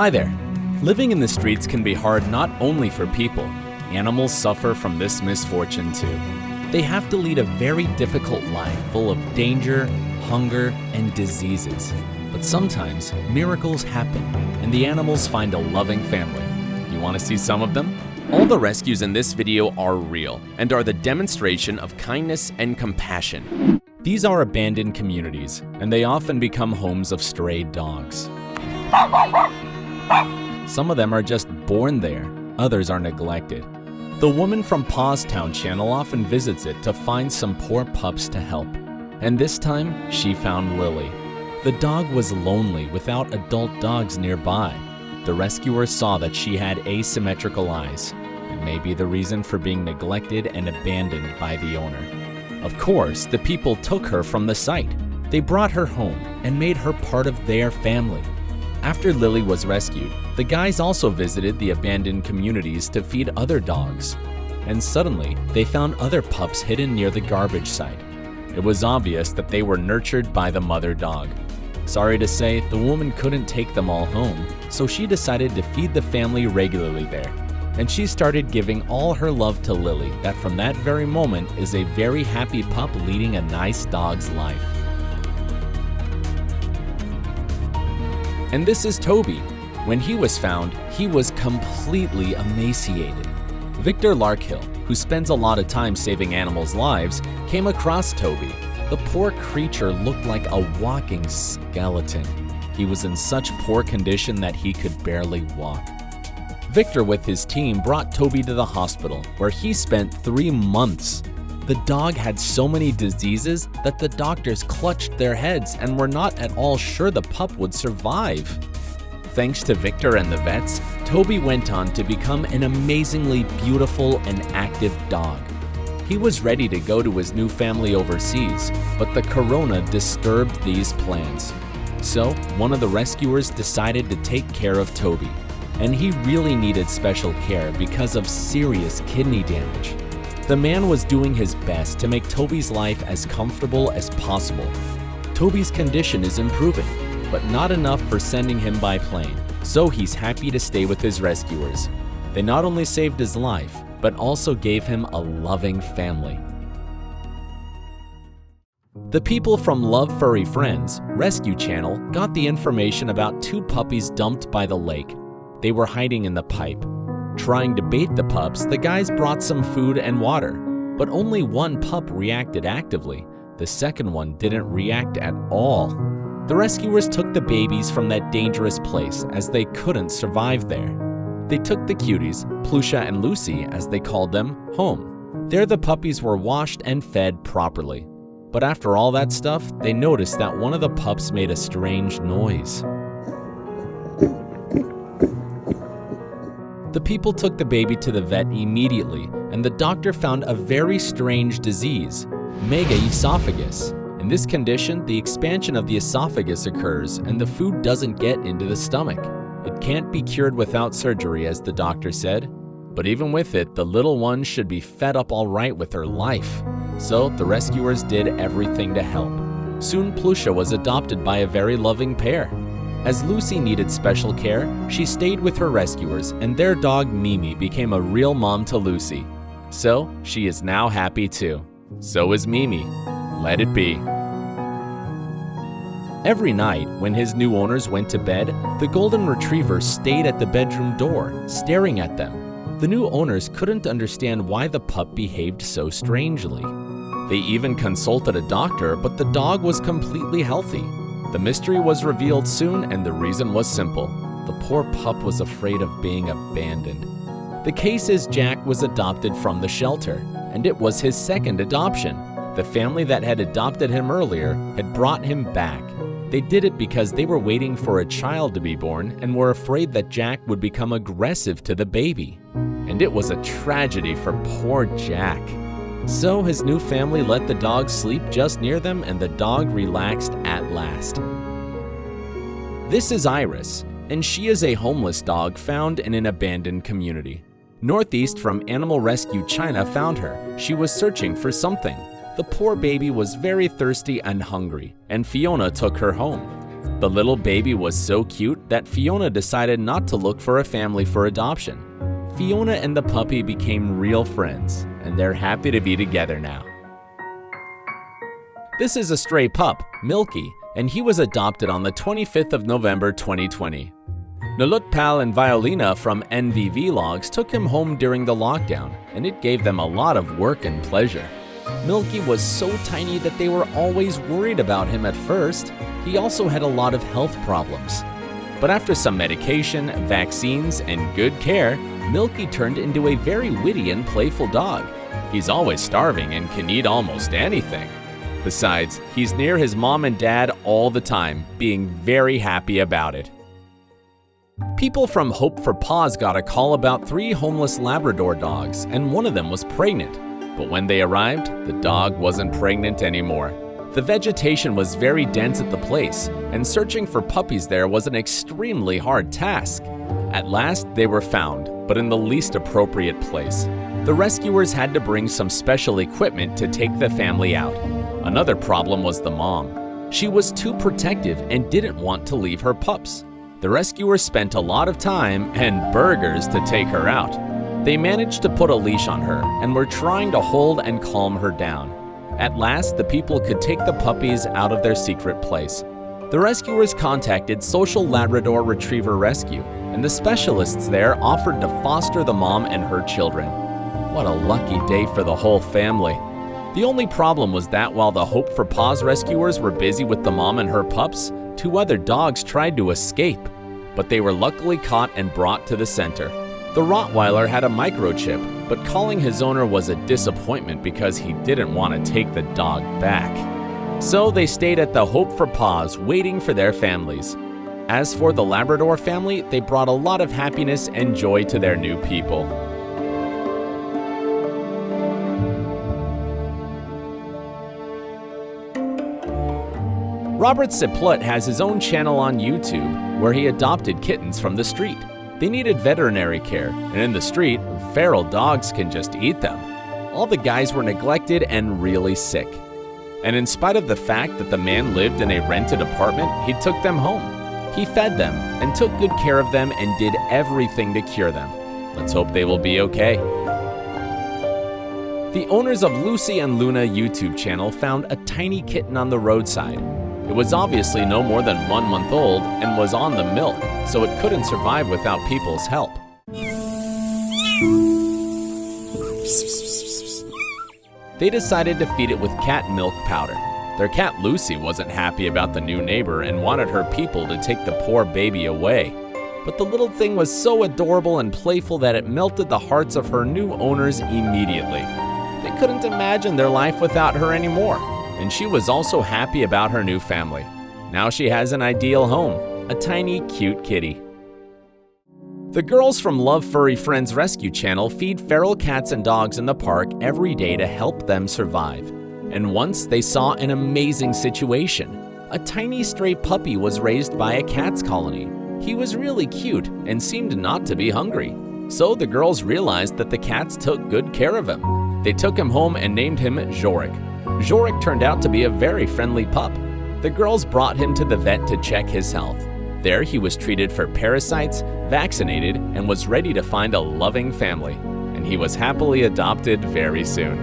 Hi there. Living in the streets can be hard not only for people. Animals suffer from this misfortune too. They have to lead a very difficult life full of danger, hunger, and diseases. But sometimes miracles happen and the animals find a loving family. You want to see some of them? All the rescues in this video are real and are the demonstration of kindness and compassion. These are abandoned communities, and they often become homes of stray dogs. Some of them are just born there, others are neglected. The woman from Paws Town channel often visits it to find some poor pups to help. And this time, she found Lily. The dog was lonely without adult dogs nearby. The rescuers saw that she had asymmetrical eyes. It may be the reason for being neglected and abandoned by the owner. Of course, the people took her from the site. They brought her home and made her part of their family. After Lily was rescued, the guys also visited the abandoned communities to feed other dogs. And suddenly, they found other pups hidden near the garbage site. It was obvious that they were nurtured by the mother dog. Sorry to say, the woman couldn't take them all home, so she decided to feed the family regularly there. And she started giving all her love to Lily, that from that very moment is a very happy pup leading a nice dog's life. And this is Toby. When he was found, he was completely emaciated. Victor Larkhill, who spends a lot of time saving animals' lives, came across Toby. The poor creature looked like a walking skeleton. He was in such poor condition that he could barely walk. Victor with his team brought Toby to the hospital, where he spent 3 months. The dog had so many diseases that the doctors clutched their heads and were not at all sure the pup would survive. Thanks to Victor and the vets, Toby went on to become an amazingly beautiful and active dog. He was ready to go to his new family overseas, but the corona disturbed these plans. So, one of the rescuers decided to take care of Toby. And he really needed special care because of serious kidney damage. The man was doing his best to make Toby's life as comfortable as possible. Toby's condition is improving, but not enough for sending him by plane, so he's happy to stay with his rescuers. They not only saved his life, but also gave him a loving family. The people from Love Furry Friends Rescue Channel got the information about 2 puppies dumped by the lake. They were hiding in the pipe. Trying to bait the pups, the guys brought some food and water, but only one pup reacted actively. The second one didn't react at all. The rescuers took the babies from that dangerous place as they couldn't survive there. They took the cuties, Plusha and Lucy as they called them, home. There the puppies were washed and fed properly. But after all that stuff, they noticed that one of the pups made a strange noise. The people took the baby to the vet immediately, and the doctor found a very strange disease, megaesophagus. In this condition, the expansion of the esophagus occurs and the food doesn't get into the stomach. It can't be cured without surgery, as the doctor said. But even with it, the little one should be fed up all right with her life. So the rescuers did everything to help. Soon Plusha was adopted by a very loving pair. As Lucy needed special care, she stayed with her rescuers, and their dog Mimi became a real mom to Lucy. So, she is now happy too. So is Mimi. Let it be. Every night, when his new owners went to bed, the golden retriever stayed at the bedroom door, staring at them. The new owners couldn't understand why the pup behaved so strangely. They even consulted a doctor, but the dog was completely healthy. The mystery was revealed soon, and the reason was simple. The poor pup was afraid of being abandoned. The case is Jack was adopted from the shelter, and it was his second adoption. The family that had adopted him earlier had brought him back. They did it because they were waiting for a child to be born and were afraid that Jack would become aggressive to the baby. And it was a tragedy for poor Jack. So his new family let the dog sleep just near them, and the dog relaxed at last. This is Iris, and she is a homeless dog found in an abandoned community. Northeast from Animal Rescue China found her. She was searching for something. The poor baby was very thirsty and hungry, and Fiona took her home. The little baby was so cute that Fiona decided not to look for a family for adoption. Fiona and the puppy became real friends, and they're happy to be together now. This is a stray pup, Milky, and he was adopted on the 25th of November 2020. Nulutpal and Violina from NV Vlogs took him home during the lockdown, and it gave them a lot of work and pleasure. Milky was so tiny that they were always worried about him at first. He also had a lot of health problems. But after some medication, vaccines, and good care, Milky turned into a very witty and playful dog. He's always starving and can eat almost anything. Besides, he's near his mom and dad all the time, being very happy about it. People from Hope for Paws got a call about 3 homeless Labrador dogs, and one of them was pregnant. But when they arrived, the dog wasn't pregnant anymore. The vegetation was very dense at the place, and searching for puppies there was an extremely hard task. At last, they were found, but in the least appropriate place. The rescuers had to bring some special equipment to take the family out. Another problem was the mom. She was too protective and didn't want to leave her pups. The rescuers spent a lot of time and burgers to take her out. They managed to put a leash on her and were trying to hold and calm her down. At last, the people could take the puppies out of their secret place. The rescuers contacted Social Labrador Retriever Rescue, and the specialists there offered to foster the mom and her children. What a lucky day for the whole family. The only problem was that while the Hope for Paws rescuers were busy with the mom and her pups, 2 other dogs tried to escape, but they were luckily caught and brought to the center. The Rottweiler had a microchip, but calling his owner was a disappointment because he didn't want to take the dog back. So they stayed at the Hope for Paws waiting for their families. As for the Labrador family, they brought a lot of happiness and joy to their new people. Robert Siplut has his own channel on YouTube where he adopted kittens from the street. They needed veterinary care, and in the street, feral dogs can just eat them. All the guys were neglected and really sick. And in spite of the fact that the man lived in a rented apartment, he took them home. He fed them and took good care of them and did everything to cure them. Let's hope they will be okay. The owners of Lucy and Luna YouTube channel found a tiny kitten on the roadside. It was obviously no more than 1 month old and was on the milk, so it couldn't survive without people's help. They decided to feed it with cat milk powder. Their cat Lucy wasn't happy about the new neighbor and wanted her people to take the poor baby away. But the little thing was so adorable and playful that it melted the hearts of her new owners immediately. They couldn't imagine their life without her anymore. And she was also happy about her new family. Now she has an ideal home, a tiny, cute kitty. The girls from Love Furry Friends Rescue Channel feed feral cats and dogs in the park every day to help them survive. And once they saw an amazing situation. A tiny stray puppy was raised by a cat's colony. He was really cute and seemed not to be hungry. So the girls realized that the cats took good care of him. They took him home and named him Jorik. Jorik turned out to be a very friendly pup. The girls brought him to the vet to check his health. There he was treated for parasites, vaccinated, and was ready to find a loving family. And he was happily adopted very soon.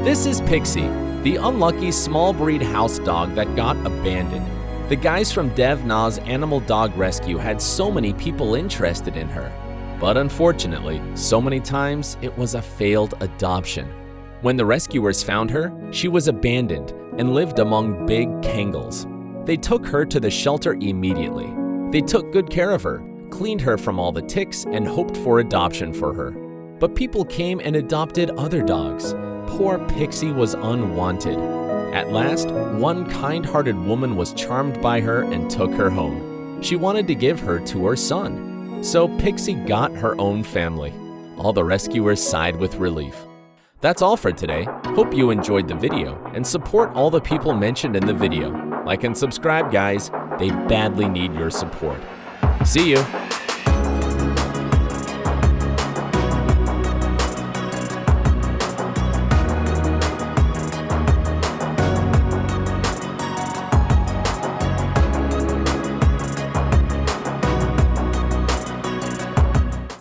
This is Pixie, the unlucky small breed house dog that got abandoned. The guys from Dev Na's Animal Dog Rescue had so many people interested in her. But unfortunately, so many times it was a failed adoption. When the rescuers found her, she was abandoned and lived among big Kangals. They took her to the shelter immediately. They took good care of her, cleaned her from all the ticks, and hoped for adoption for her. But people came and adopted other dogs. Poor Pixie was unwanted. At last, one kind-hearted woman was charmed by her and took her home. She wanted to give her to her son. So Pixie got her own family. All the rescuers sighed with relief. That's all for today. Hope you enjoyed the video and support all the people mentioned in the video. Like and subscribe, guys. They badly need your support. See you.